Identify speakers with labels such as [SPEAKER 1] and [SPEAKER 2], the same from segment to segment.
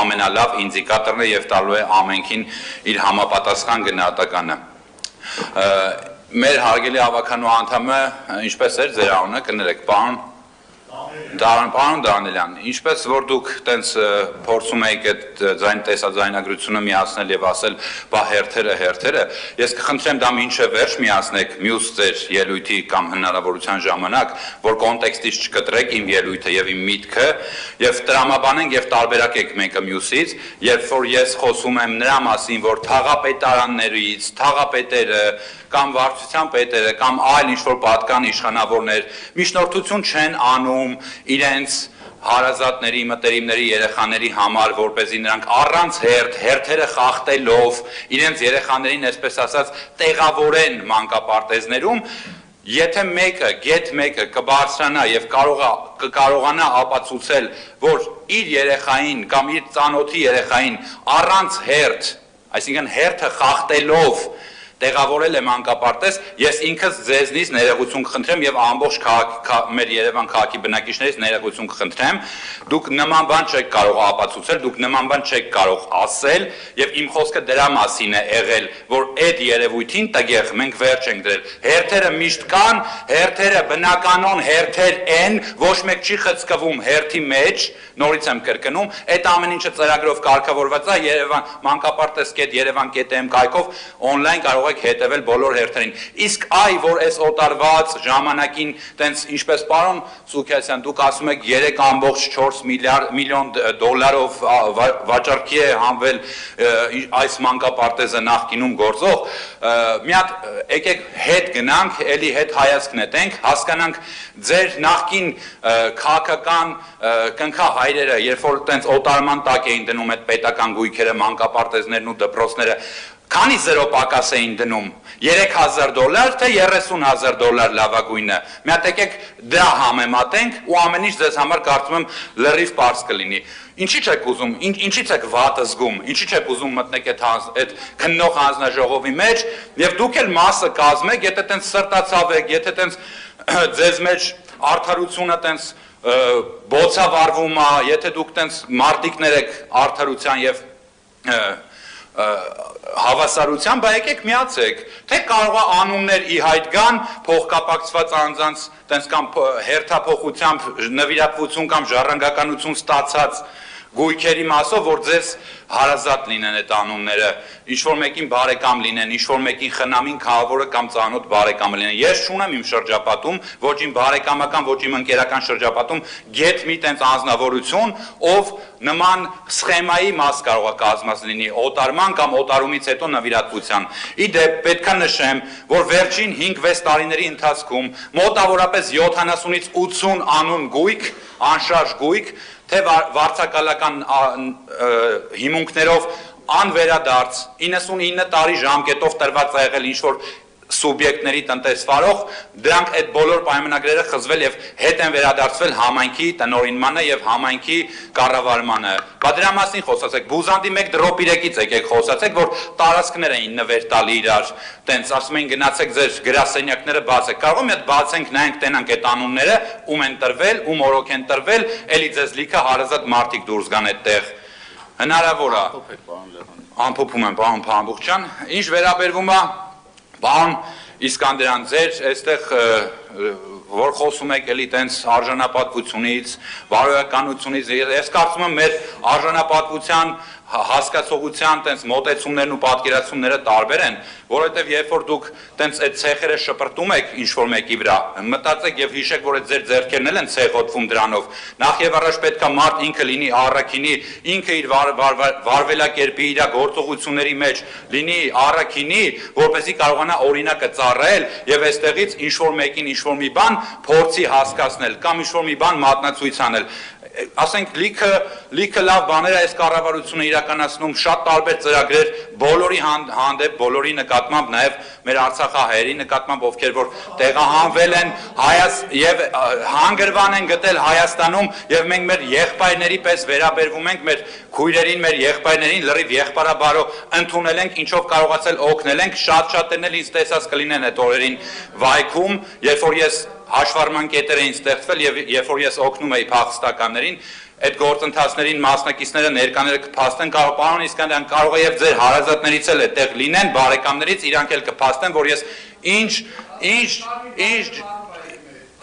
[SPEAKER 1] ամենալավ ինդիկատորն է եւ տալու է ամենքին իր համապատասխան գնահատականը։ Մեր հարգելի ավականու անդամը, ինչպես էր ձեր անունը, կներեք, պարոն Դանիելյան, ինչպես որ դուք տենց փորձում եք այդ տեսաձայնագրությունը միացնել եւ ասել, բա հերթերը, ես կխնդրեմ դա մինչեւ վերջ միացնեք մյուս ձեր ելույթի կամ հնարավորության ժամանակ, որ կոնտեքստից չկտրեք իմ ելույթը եւ իմ միտքը եւ տրամաբանենք եւ տարբերակենք մեկը մյուսից, երբ որ ես խոսում եմ նրա մասին, որ թաղապետարաններից, թաղապետերը կամ վարչության պետերը կամ այլ ինչ-որ պատկան իշխանավորներ միջնորդություն չեն անում իրենց հարազատների, մտերիմների, երեխաների համար, որպեսզի նրանք առանց հերթերը խախտելով իրենց երեխաներին, այսպես ասած, տեղավորեն մանկապարտեզներում, եթե գեթ մեկը կբարձրանա եւ կկարողանա ապացուցել, որ իր երեխային կամ իր ծանոթի երեխային առանց հերթ, այսինքն հերթը խախտելով տեղավորել է մանկապարտեզ, ես ինքս ձեզնից ներողություն կխնդրեմ եւ ամբողջ մեր Երևան քաղաքի բնակիչներից ներողություն կխնդրեմ, դուք նման բան չեք կարող ապացուցել, դուք նման բան չեք կարող ասել եւ իմ խոսքը դրա մասին է եղել, որ այդ երևույթին տեղ մենք վերջ ենք դրել։ Հերթերը միշտ կան, հերթերը բնականon հերթեր են, ոչ մեկ չի խցկվում հերթի մեջ, նորից եմ կրկնում, այդ ամեն ինչը ծրագրով կարգավորված է Երևան mանկապարտեզ.երևան.am կայքով on-line կարող եք հետևել բոլոր հերթերին։ Իսկ որ այս օտարված ժամանակին տենց ինչպես պարոն Սուքիասյան դուք ասում եք 3.4 միլիոն դոլարով վաճառքի է հանվել այս մանկապարտեզը նախկինում գործող, մի հատ եկեք հետ գնանք, էլի հետ հայացք նետենք, հասկանանք ձեր նախկին քաղաքական կնքահայրերը, երբ որ տենց օտարման տակ էին դնում այդ պետական գույքերը, մանկապարտեզներն ու դպրոցները, քանի զրո պակաս էին դնում, $3,000 թե $30,000 լավագույնը, մի հատ եկեք դրա համեմատենք ու ամեն ինչ ձեզ համար կարծում եմ լրիվ պարզ կլինի։ Ինչի՞ չեք ուզում, ինչից եք վատը զգում, ինչի՞ չեք ուզում մտնեք այդ քննող հանձնաժողովի մեջ եւ դուք էլ մասը կազմեք, եթե տենց սրտացավ եք, եթե տենց ձեզ մեջ արդարությունը տենց բոցավարվում է, եթե դուք տենց մարտիկներ եք արդարության եւ հավասարության, բա եկեք միացեք, թե կարող է անուններ ի հայտ գան, փոխկապակցված անձանց տենց կամ հերթափոխությամբ նվիրատվություն կամ ժառանգականություն ստացած գույքերի մասով, որ ձեզ հարազատ լինեն այդ անունները, ինչ-որ մեկին բարեկամ լինեն, ինչ-որ մեկին խնամին քաղավորը կամ ծանոթ բարեկամը լինեն։ Ես չունեմ իմ շրջապատում, ոչ իմ բարեկամական, ոչ իմ ընկերական շրջապատում գեթ մի տենց անձնավորություն, ով նման սխեմայի մաս կարող է կազմած լինի օտարման կամ օտարումից հետո նվիրատվության։ Իդեպ պետք է նշեմ, որ վերջին 5-6 տարիների ընթացքում մոտավորապես 70-ից 80 անուն գույք, անշարժ գույք, թե վարձակալական հիմունքներով անվերադարձ 99 տարի ժամկետով տրված է եղել ինչ-որ սուբյեկտների տնտեսվարող, դրանք այդ բոլոր պայմանագրերը խզվել եւ հետ են վերադարձվել համայնքի տնօրինմանը եւ համայնքի կառավարմանը։ Բա դրա մասին խոսացեք, բուզանդի 1 դրոպ 3-ից եկեք խոսացեք, որ տարածքներ էին նվեր տալի իրար, տենց ասում էին գնացեք ձեր գրասենյակները բացեք։ Կարող է մի հատ բացենք, նայենք, տենանք այդ անունները, ում են տրվել, ում օրոք են տրվել, էլի ձեզ լիքը հարազատ մարդիկ դուրս գան այդտեղ։ Հնարավոր է։ Ամփոփում եմ, պարոն Փամբուխյան, ինչ վերաբերվում է Պարոն Իսկանդերյան, ձեր այստեղ որ խոսում եք էլի տենց արժանապատվությունից, բարոյականությունից, ես կարծում եմ մեր արժանապատվության հասկացողության տենց մոտեցումներն ու պատկերացումները տարբեր են, որովհետև երբ որ դուք տենց այդ ցեխերը շպրտում եք ինչ-որ մեկի վրա, մտածեք եւ հիշեք, որ այդ ձեր ձեռքերն էլ են ցեխոտվում դրանով։ Նախ եւ առաջ պետք է մարդ ինքը լինի առաքինի, ինքը իր վարվելակերպի, իր գործողությունների մեջ լինի առաքինի, որպեսզի կարողանա օրինակը ծառայել եւ այստեղից ինչ-որ մեկին ինչ-որ մի բան փորձի հասկացնել կամ ինչ-որ մի բան մատնացույց անել։ Ասենք լիքը լավ բաներ այս կառավարությունը իրականացնում, շատ տարբեր ծրագրեր բոլորի հանդեպ, բոլորի նկատմամբ, նաև մեր արցախահայերի նկատմամբ, ովքեր որ տեղահանվել են եւ հանգրվան են գտել Հայաստանում եւ մենք մեր եղբայրների պես վերաբերվում ենք մեր քույրերին, մեր եղբայրներին լրիվ եղբարաբարո ընդունել ենք, ինչով կարողացել օգնել ենք, շատ-շատերն էլ ինձ տեսած կլինեն այդ օրերին վայքում, երբ որ ես հաշվառման կետեր էին ստեղծվել եւ երբ որ ես օգնում էի փախստականներին, այդ գործընթացներին մասնակիցները ներկաները կփաստեն, պարոն Իսկանդարյան, կարող է եւ ձեր հարազատներից էլ այդտեղ լինեն, բարեկամներից իրանք էլ կփաստեն, որ ես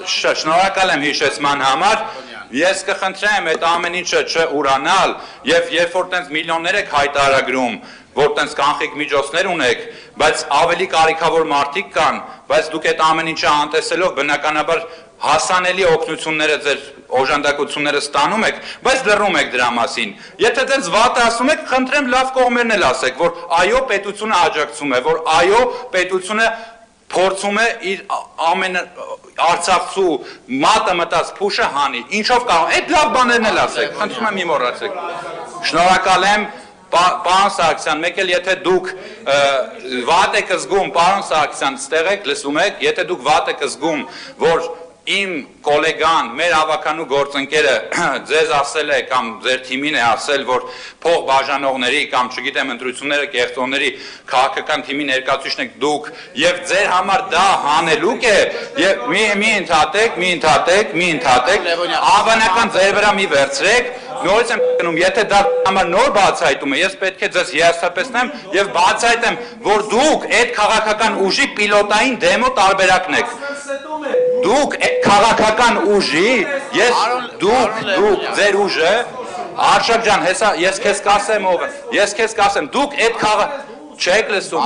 [SPEAKER 1] շնորհակալ եմ հիշեցման համար, ես կխնդրեմ այդ ամեն ինչը չուրանալ եւ երբ որ տենց միլիոններ եք հայտարարում, որ տենց կանխիկ միջոցներ ունեք, բայց ավելի կարիքավոր մարդիկ կան, բայց դուք այդ ամեն ինչը անտեսելով բնականաբար հասանելի օգնությունները ձեր օժանդակությունները ստանում եք, բայց լռում եք դրա մասին։ Եթե դες վատը ասում եք, խնդրեմ լավ կողմերն էլ ասեք, որ այո, պետությունը աջակցում է, որ այո, պետությունը փորձում է իր ամեն Արցախցու մատը մտած փուշը հանի։ Ինչով կարող, այդ լավ բաներն էլ ասեք, խնդրում եմ մի մոռացեք։ Շնորհակալ եմ, պարոն Սարգսյան, մեկ էլ եթե դուք վատ եք զգում, պարոն Սարգսյան, ստեղ եք, լսում եք, եթե դուք վատ եք զգում, որ իմ կոլեգան, մեր ավականու գործընկերը ձեզ ասել է կամ ձեր թիմին է ասել, որ փող բաժանողների կամ չգիտեմ ընտրությունները կեղծողների քաղաքական թիմի ներկայացուցիչն եք դուք եւ ձեր համար դա հանելուկ է եւ մի ընդհատեք, ավանական ձեր վրա մի վերցրեք, նորից եմ գնում, եթե դա համար նոր բացահայտում է, ես պետք է ձեզ հիասթափեցնեմ եւ բացահայտեմ, որ դուք այդ քաղաքական ուժի պիլոտային դեմո տարբերակն եք։ Դուք քաղաքական ուժի, դուք ձեր ուժը, Արշակ ջան, հեսա ես քեզ կասեմ ով եմ, ես քեզ կասեմ, դուք այդ չեք լսում,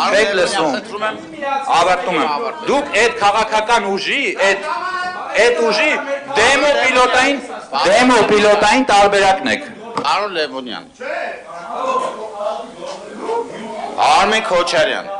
[SPEAKER 1] ավարտում եմ, դուք այդ քաղաքական ուժի, այդ ուժի դեմո պիլոտային տարբերակն եք։
[SPEAKER 2] Պարոն Լևոնյան, Արմեն Քոչարյան